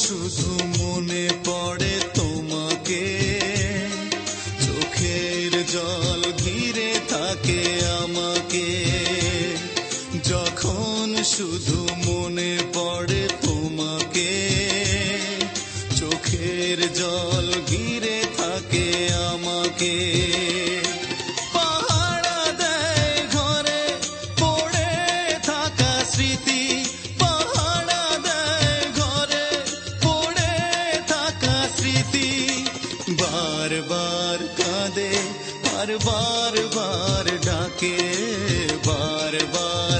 শুধু মনে পড়ে তোমাকে, চোখের জল ঘিরে থাকে আমাকে। যখন শুধু মনে পড়ে তোমাকে, চোখের জল ঘিরে থাকে আমাকে। পাহারা দেয় ঘরে পড়ে থাকা স্মৃতি, পাহারা দেয় ঘরে পড়ে থাকা স্মৃতি। বারবার কাঁদে আর বারবার ডাকে, বারবার